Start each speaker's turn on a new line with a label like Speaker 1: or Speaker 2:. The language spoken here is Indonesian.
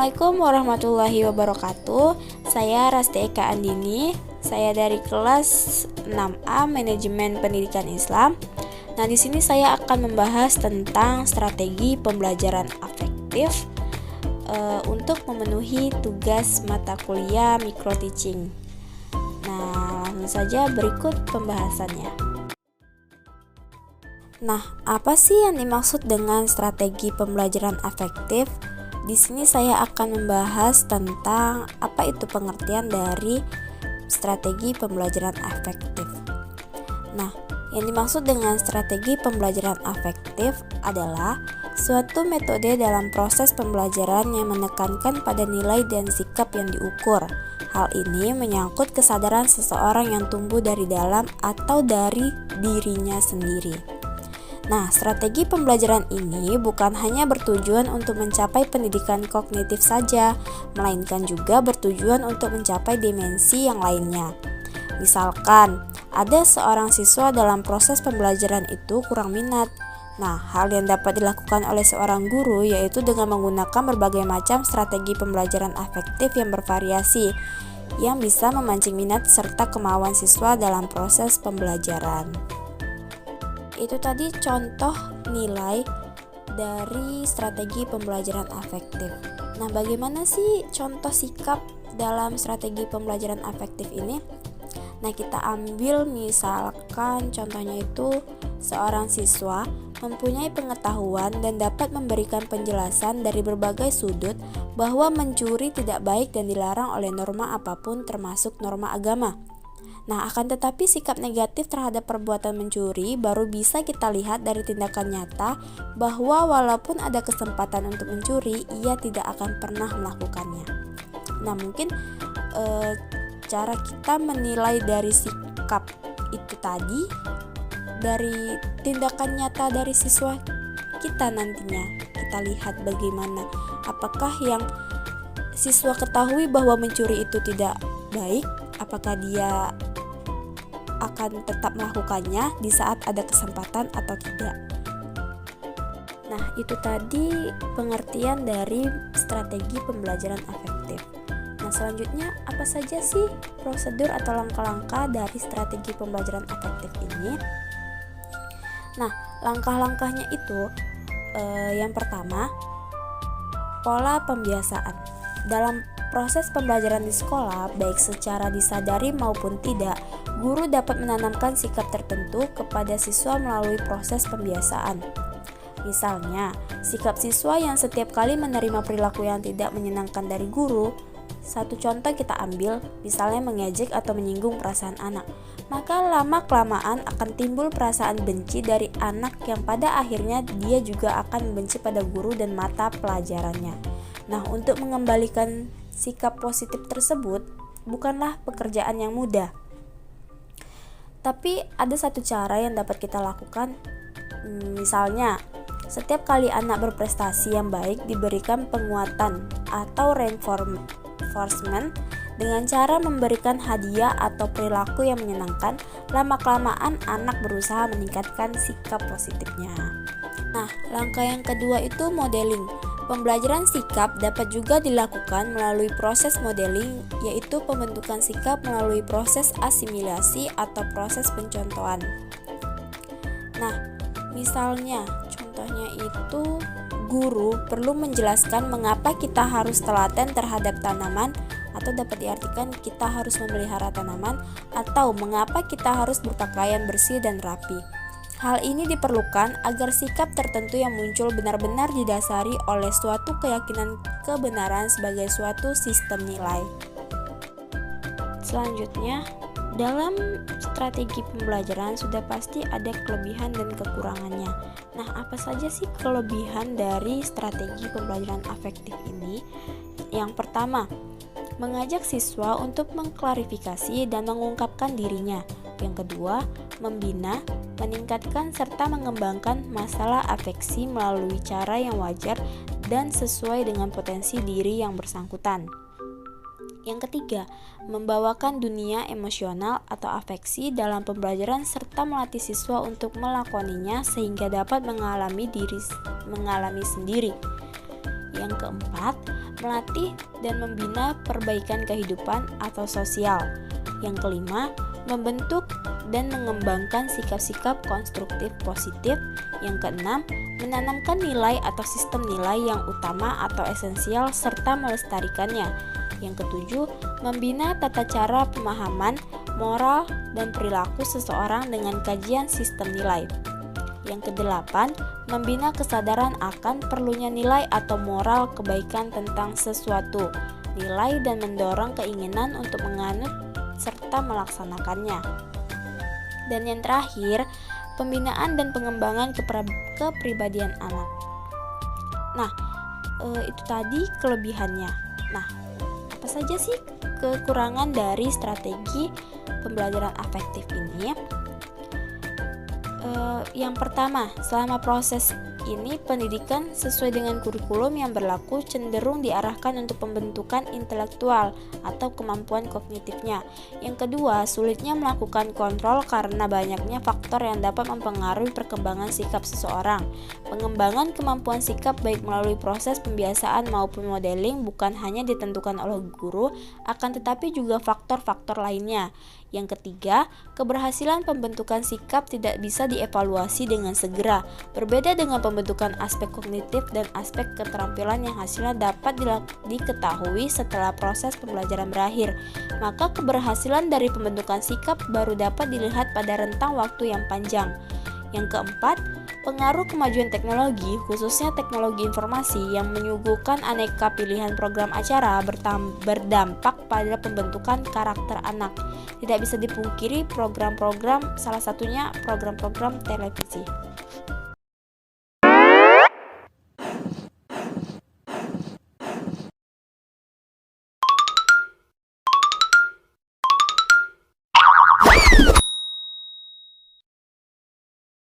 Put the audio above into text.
Speaker 1: Assalamualaikum warahmatullahi wabarakatuh. Saya Rasti Eka Andini. Saya dari kelas 6A Manajemen Pendidikan Islam. Nah, di sini saya akan membahas tentang strategi pembelajaran afektif untuk memenuhi tugas mata kuliah micro teaching. Nah, langsung saja berikut pembahasannya. Nah, apa sih yang dimaksud dengan strategi pembelajaran afektif? Di sini saya akan membahas tentang apa itu pengertian dari strategi pembelajaran afektif. Nah, yang dimaksud dengan strategi pembelajaran afektif adalah suatu metode dalam proses pembelajaran yang menekankan pada nilai dan sikap yang diukur. Hal ini menyangkut kesadaran seseorang yang tumbuh dari dalam atau dari dirinya sendiri. Nah, strategi pembelajaran ini bukan hanya bertujuan untuk mencapai pendidikan kognitif saja, melainkan juga bertujuan untuk mencapai dimensi yang lainnya. Misalkan, ada seorang siswa dalam proses pembelajaran itu kurang minat. Nah, hal yang dapat dilakukan oleh seorang guru yaitu dengan menggunakan berbagai macam strategi pembelajaran afektif yang bervariasi, yang bisa memancing minat serta kemauan siswa dalam proses pembelajaran. Itu tadi contoh nilai dari strategi pembelajaran afektif. Nah, bagaimana sih contoh sikap dalam strategi pembelajaran afektif ini? Nah, kita ambil misalkan contohnya itu seorang siswa mempunyai pengetahuan dan dapat memberikan penjelasan dari berbagai sudut bahwa mencuri tidak baik dan dilarang oleh norma apapun termasuk norma agama. Nah, akan tetapi sikap negatif terhadap perbuatan mencuri baru bisa kita lihat dari tindakan nyata bahwa walaupun ada kesempatan untuk mencuri, ia tidak akan pernah melakukannya. Nah, mungkin cara kita menilai dari sikap itu tadi dari tindakan nyata dari siswa kita nantinya. Kita lihat bagaimana, apakah yang siswa ketahui bahwa mencuri itu tidak baik, apakah dia akan tetap melakukannya di saat ada kesempatan atau tidak. Nah, itu tadi pengertian dari strategi pembelajaran afektif. Nah, selanjutnya apa saja sih prosedur atau langkah-langkah dari strategi pembelajaran afektif ini? Nah, langkah-langkahnya itu yang pertama, pola pembiasaan. Dalam proses pembelajaran di sekolah, baik secara disadari maupun tidak, guru dapat menanamkan sikap tertentu kepada siswa melalui proses pembiasaan. Misalnya, sikap siswa yang setiap kali menerima perilaku yang tidak menyenangkan dari guru. Satu contoh kita ambil, misalnya mengejek atau menyinggung perasaan anak. Maka lama-kelamaan akan timbul perasaan benci dari anak yang pada akhirnya dia juga akan membenci pada guru dan mata pelajarannya. Nah, untuk mengembalikan sikap positif tersebut bukanlah pekerjaan yang mudah. Tapi ada satu cara yang dapat kita lakukan. Misalnya, setiap kali anak berprestasi yang baik diberikan penguatan atau reinforcement dengan cara memberikan hadiah atau perilaku yang menyenangkan. Lama-kelamaan anak berusaha meningkatkan sikap positifnya. Nah, langkah yang kedua itu modeling. Pembelajaran sikap dapat juga dilakukan melalui proses modeling, yaitu pembentukan sikap melalui proses asimilasi atau proses pencontohan. Nah, misalnya contohnya itu guru perlu menjelaskan mengapa kita harus telaten terhadap tanaman, atau dapat diartikan kita harus memelihara tanaman, atau mengapa kita harus berpakaian bersih dan rapi. Hal ini diperlukan agar sikap tertentu yang muncul benar-benar didasari oleh suatu keyakinan kebenaran sebagai suatu sistem nilai. Selanjutnya, dalam strategi pembelajaran sudah pasti ada kelebihan dan kekurangannya. Nah, apa saja sih kelebihan dari strategi pembelajaran afektif ini? Yang pertama, mengajak siswa untuk mengklarifikasi dan mengungkapkan dirinya. Yang kedua, membina, meningkatkan serta mengembangkan masalah afeksi melalui cara yang wajar dan sesuai dengan potensi diri yang bersangkutan. Yang ketiga, membawakan dunia emosional atau afeksi dalam pembelajaran serta melatih siswa untuk melakoninya sehingga dapat mengalami sendiri. Yang keempat, melatih dan membina perbaikan kehidupan atau sosial. Yang kelima, membentuk dan mengembangkan sikap-sikap konstruktif positif. Yang keenam, menanamkan nilai atau sistem nilai yang utama atau esensial serta melestarikannya. Yang ketujuh, membina tata cara pemahaman, moral, dan perilaku seseorang dengan kajian sistem nilai. Yang kedelapan, membina kesadaran akan perlunya nilai atau moral kebaikan tentang sesuatu, nilai dan mendorong keinginan untuk menganut serta melaksanakannya. Dan yang terakhir, pembinaan dan pengembangan kepribadian anak. Nah, itu tadi kelebihannya. Nah, apa saja sih kekurangan dari strategi pembelajaran afektif ini? Yang pertama, selama proses ini pendidikan sesuai dengan kurikulum yang berlaku cenderung diarahkan untuk pembentukan intelektual atau kemampuan kognitifnya. Yang kedua, sulitnya melakukan kontrol karena banyaknya faktor yang dapat mempengaruhi perkembangan sikap seseorang. Pengembangan kemampuan sikap baik melalui proses pembiasaan maupun modeling bukan hanya ditentukan oleh guru, akan tetapi juga faktor-faktor lainnya. Yang ketiga, keberhasilan pembentukan sikap tidak bisa dievaluasi dengan segera. Berbeda dengan pembentukan aspek kognitif dan aspek keterampilan yang hasilnya dapat diketahui setelah proses pembelajaran berakhir, maka keberhasilan dari pembentukan sikap baru dapat dilihat pada rentang waktu yang panjang. Yang keempat, pengaruh kemajuan teknologi, khususnya teknologi informasi yang menyuguhkan aneka pilihan program acara berdampak pada pembentukan karakter anak. Tidak bisa dipungkiri salah satunya program-program televisi.